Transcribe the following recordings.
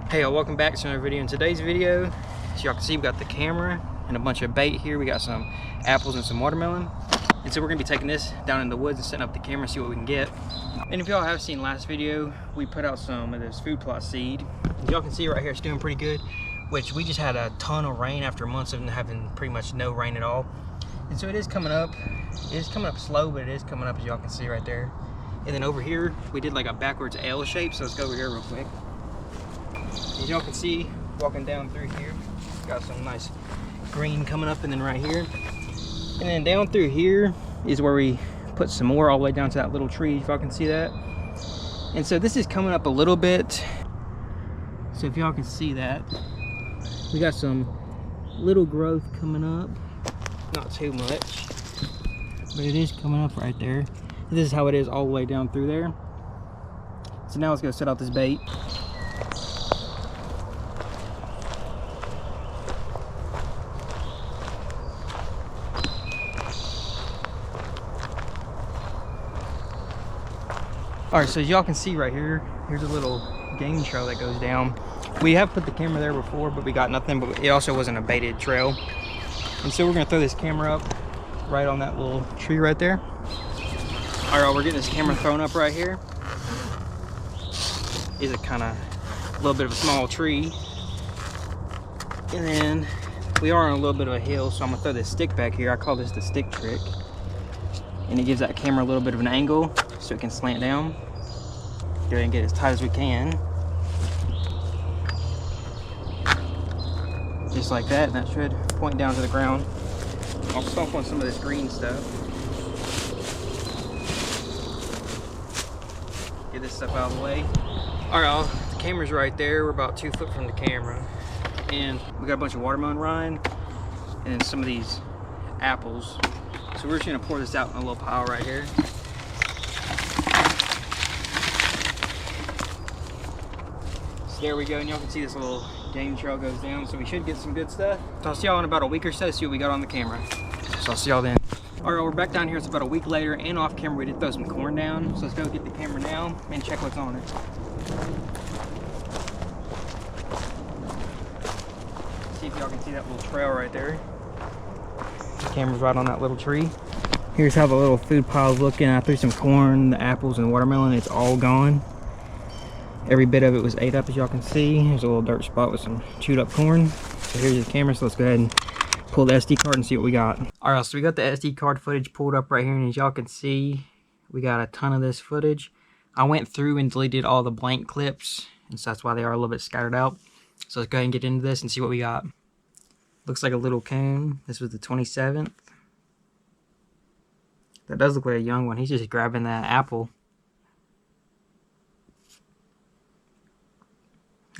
Hey y'all, welcome back to another video. In today's video, as y'all can see, we got the camera and a bunch of bait here. We got some apples and some watermelon. And so we're gonna be taking this down in the woods and setting up the camera and see what we can get. And if y'all have seen last video, we put out some of this food plot seed. As y'all can see right here, it's doing pretty good, which we just had a ton of rain after months of having pretty much no rain at all. And so it is coming up. It is coming up slow, but it is coming up, as y'all can see right there. And then over here, we did like a backwards L shape. So let's go over here real quick. As y'all can see, walking down through here, got some nice green coming up, and then right here. And then down through here is where we put some more all the way down to that little tree, if y'all can see that. And so this is coming up a little bit. So if y'all can see that, we got some little growth coming up. Not too much, but it is coming up right there. This is how it is all the way down through there. So now let's go set out this bait. Alright, so as y'all can see right here, here's a little game trail that goes down. We have put the camera there before, but we got nothing, but it also wasn't a baited trail. And so we're gonna throw this camera up right on that little tree right there. Alright, we're getting this camera thrown up right here. Is a kind of a little bit of a small tree. And then we are on a little bit of a hill, so I'm gonna throw this stick back here. I call this the stick trick. And it gives that camera a little bit of an angle so it can slant down. Go ahead and get as tight as we can. Just like that, and that should point down to the ground. I'll stomp on some of this green stuff. Get this stuff out of the way. Alright, the camera's right there. We're about 2 foot from the camera. And we got a bunch of watermelon rind and then some of these apples. So we're just gonna pour this out in a little pile right here. So there we go, and y'all can see this little game trail goes down, so we should get some good stuff. So I'll see y'all in about a week or so, see what we got on the camera. So I'll see y'all then. Alright, we're back down here. It's about a week later, and off camera we did throw some corn down. So let's go get the camera now and check what's on it. See if y'all can see that little trail right there. The camera's right on that little tree. Here's how the little food pile's looking. I threw some corn, the apples, and the watermelon. It's all gone. Every bit of it was ate up, as y'all can see. Here's a little dirt spot with some chewed up corn. So here's the camera, so let's go ahead and pull the SD card and see what we got. Alright, so we got the SD card footage pulled up right here, and as y'all can see, we got a ton of this footage. I went through and deleted all the blank clips, and so that's why they are a little bit scattered out. So let's go ahead and get into this and see what we got. Looks like a little coon. This was the 27th. That does look like a young one. He's just grabbing that apple.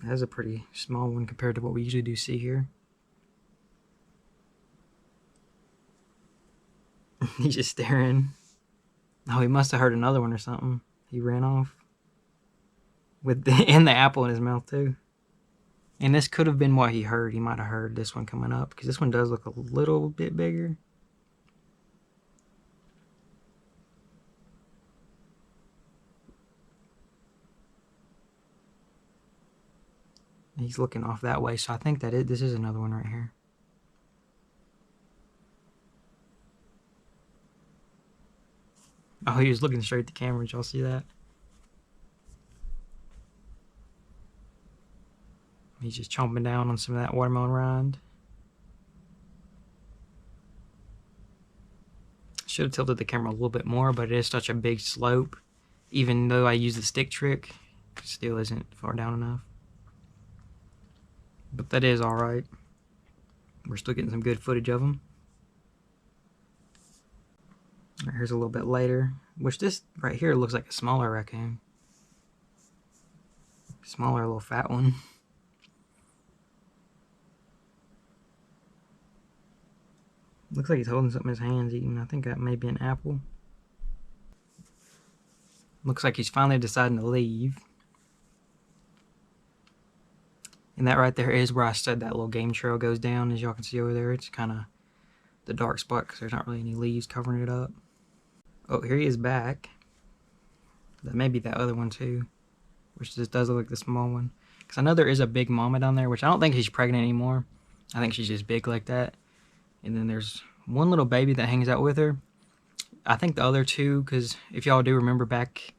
That's a pretty small one compared to what we usually do see here. He's just staring. Oh, he must have heard another one or something. He ran off. With and the apple in his mouth too. And this could have been what he heard. He might have heard this one coming up, because this one does look a little bit bigger. He's looking off that way, so I think that this is another one right here. Oh, he was looking straight at the camera. Did y'all see that? He's just chomping down on some of that watermelon rind. Should have tilted the camera a little bit more, but it is such a big slope. Even though I use the stick trick, it still isn't far down enough. But that is alright. We're still getting some good footage of them. Here's a little bit later, which this right here looks like a smaller raccoon. Smaller little fat one. Looks like he's holding something in his hands eating. I think that may be an apple. Looks like he's finally deciding to leave. And that right there is where I said that little game trail goes down. As y'all can see over there, it's kind of the dark spot because there's not really any leaves covering it up. Oh, here he is back. That may be that other one too, which just does look like the small one. Because I know there is a big mama down there, which I don't think she's pregnant anymore. I think she's just big like that. And then there's one little baby that hangs out with her. I think the other two, because if y'all do remember back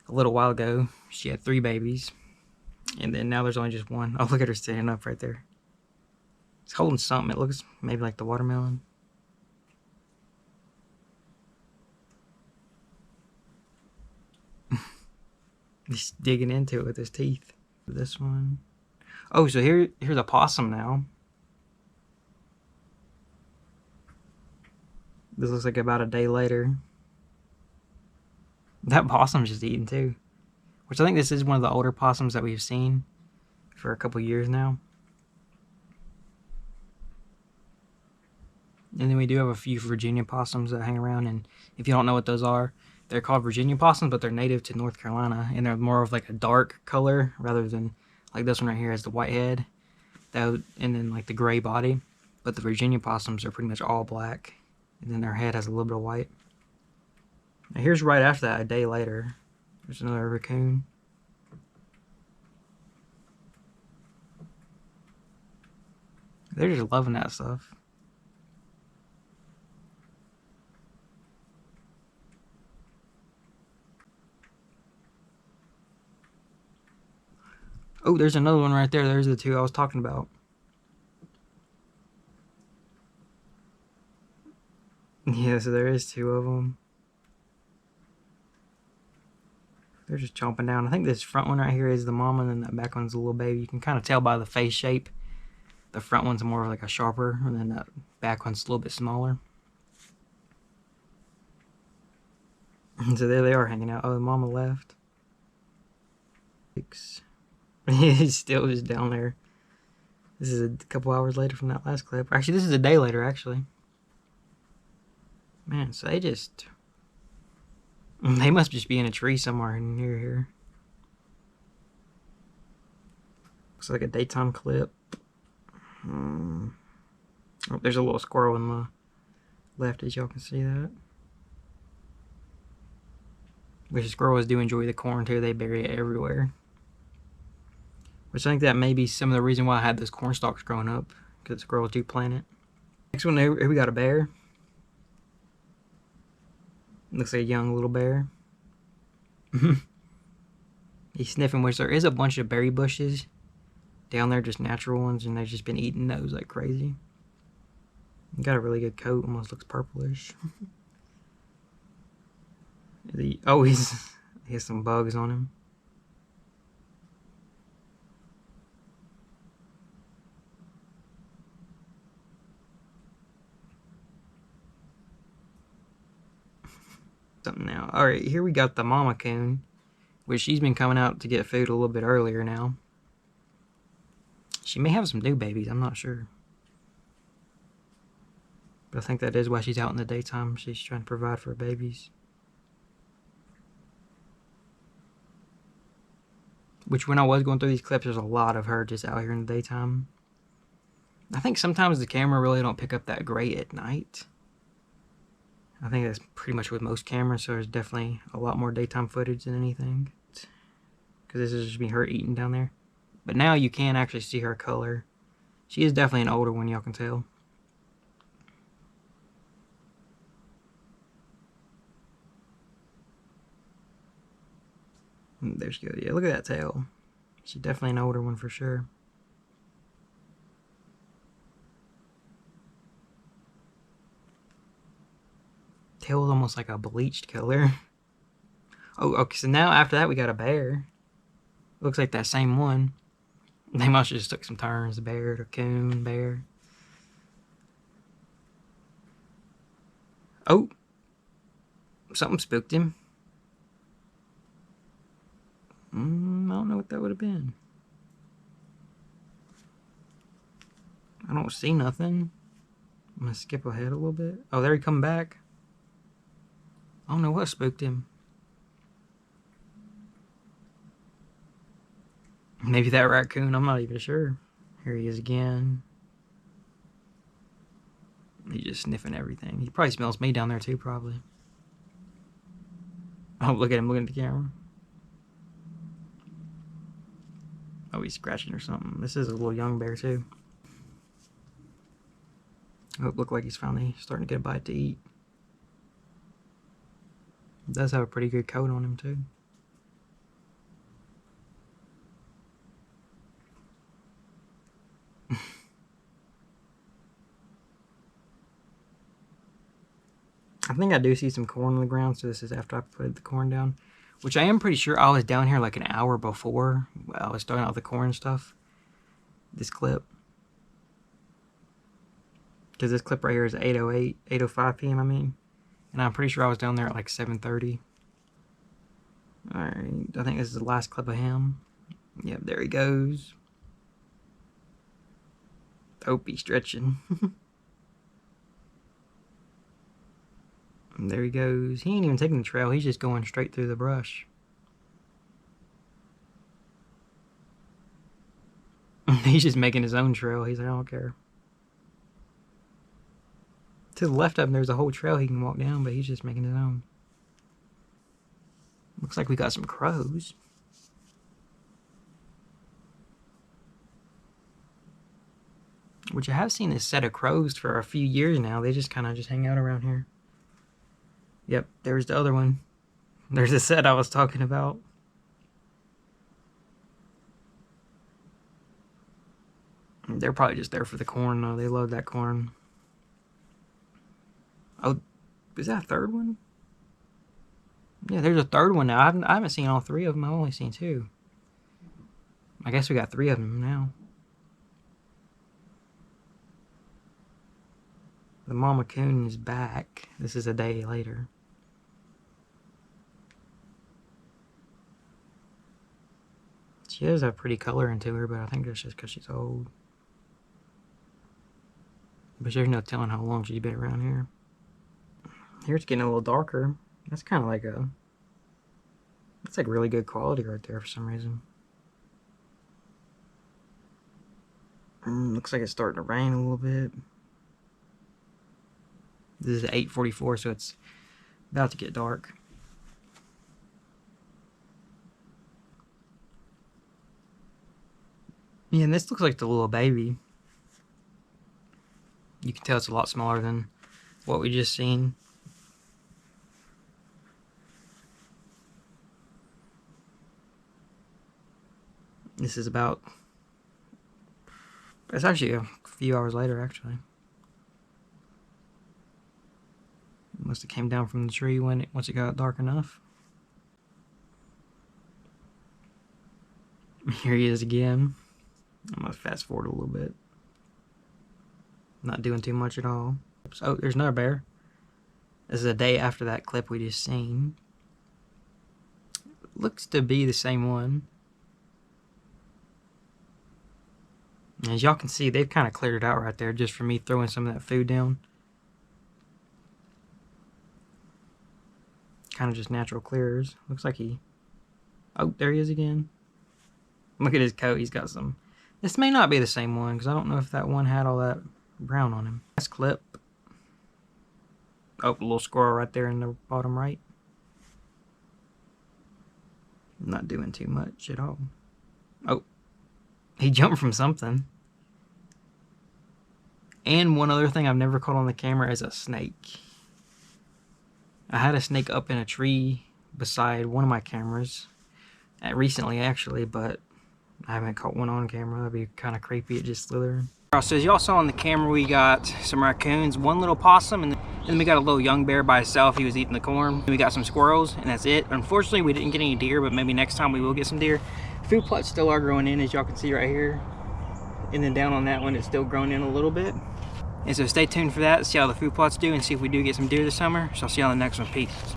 a little while ago, she had 3 babies. And then now there's only just one. Oh, look at her standing up right there. It's holding something. It looks maybe like the watermelon. He's digging into it with his teeth. This one. Oh, so here's a possum now. This looks like about a day later. That possum's just eating too. Which I think this is one of the older possums that we've seen for a couple years now. And then we do have a few Virginia possums that hang around, and if you don't know what those are, they're called Virginia possums, but they're native to North Carolina, and they're more of like a dark color rather than like this one right here has the white head, and then like the gray body. But the Virginia possums are pretty much all black, and then their head has a little bit of white. Now here's right after that, a day later. There's another raccoon. They're just loving that stuff. Oh, there's another one right there. There's the 2 I was talking about. Yeah, so there is 2 of them. They're just chomping down. I think this front one right here is the mama, and then that back one's a little baby. You can kind of tell by the face shape. The front one's more like a sharper, and then that back one's a little bit smaller. So there they are hanging out. Oh, the mama left. He's still just down there. This is a couple hours later from that last clip. Actually, this is a day later, actually. Man, so they must just be in a tree somewhere near here. Looks like a daytime clip. Oh, there's a little squirrel on the left, as y'all can see that. Which squirrels do enjoy the corn too. They bury it everywhere. Which I think that may be some of the reason why I had those corn stalks growing up, because squirrels do plant it. Next one, here we got a bear. Looks like a young little bear. He's sniffing, which there is a bunch of berry bushes down there, just natural ones, and they've just been eating those like crazy. He got a really good coat, almost looks purplish. He has some bugs on him. Something now. Alright, here we got the mama coon, which she's been coming out to get food a little bit earlier now. She may have some new babies, I'm not sure. But I think that is why she's out in the daytime. She's trying to provide for her babies. Which, when I was going through these clips, there's a lot of her just out here in the daytime. I think sometimes the camera really don't pick up that great at night. I think that's pretty much with most cameras, so there's definitely a lot more daytime footage than anything. Because this is just me her eating down there. But now you can actually see her color. She is definitely an older one, y'all can tell. There she goes. Yeah, look at that tail. She's definitely an older one for sure. Tail is almost like a bleached color. Oh, okay, so now after that we got a bear. Looks like that same one. They must have just took some turns. Bear to coon, bear. Oh! Something spooked him. I don't know what that would have been. I don't see nothing. I'm gonna skip ahead a little bit. Oh, there he come back. I don't know what spooked him. Maybe that raccoon, I'm not even sure. Here he is again. He's just sniffing everything. He probably smells me down there too, probably. Oh, look at him looking at the camera. Oh, he's scratching or something. This is a little young bear too. Oh, it looked like he's finally starting to get a bite to eat. He does have a pretty good coat on him too. I think I do see some corn on the ground, so this is after I put the corn down. Which I am pretty sure I was down here like an hour before I was starting out the corn stuff. This clip. Because this clip right here is 8:08, 8:05 p.m. I mean. And I'm pretty sure I was down there at like 7:30. Alright, I think this is the last clip of him. Yep, there he goes. Hope he's stretching. And there he goes. He ain't even taking the trail. He's just going straight through the brush. He's just making his own trail. He's like, I don't care. To the left of him, there's a whole trail he can walk down, but he's just making his own. Looks like we got some crows. Which I have seen this set of crows for a few years now. They just kind of just hang out around here. Yep, there's the other one. There's the set I was talking about. They're probably just there for the corn, though. They love that corn. Oh, is that a third one? Yeah, there's a third one now. I haven't seen all three of them. I've only seen two. I guess we got three of them now. The mama coon is back. This is a day later. She has a pretty color into her, but I think that's just because she's old. But there's no telling how long she's been around here. Here it's getting a little darker. That's kind of like a... That's like really good quality right there for some reason. Looks like it's starting to rain a little bit. This is 8:44, so it's about to get dark. Yeah, and this looks like the little baby. You can tell it's a lot smaller than what we just seen. This is about... It's actually a few hours later, actually. It must have came down from the tree once it got dark enough. Here he is again. I'm gonna fast forward a little bit. Not doing too much at all. Oh, there's another bear. This is a day after that clip we just seen. Looks to be the same one. As y'all can see, they've kind of cleared it out right there just for me throwing some of that food down. Kind of just natural clearers. Looks like he... Oh, there he is again. Look at his coat. He's got some... This may not be the same one, because I don't know if that one had all that brown on him. Last clip. Oh, a little squirrel right there in the bottom right. Not doing too much at all. Oh. He jumped from something. And one other thing I've never caught on the camera is a snake. I had a snake up in a tree beside one of my cameras. Recently, actually, but I haven't caught one on camera. That'd be kind of creepy. It just slithering. So as y'all saw on the camera, we got some raccoons, one little possum, and then we got a little young bear by himself. He was eating the corn. We got some squirrels, and that's it. Unfortunately, we didn't get any deer, but maybe next time we will get some deer. Food plots still are growing in, as y'all can see right here. And then down on that one, it's still growing in a little bit. And so stay tuned for that, see how the food plots do, and see if we do get some deer this summer. So I'll see you on the next one. Peace.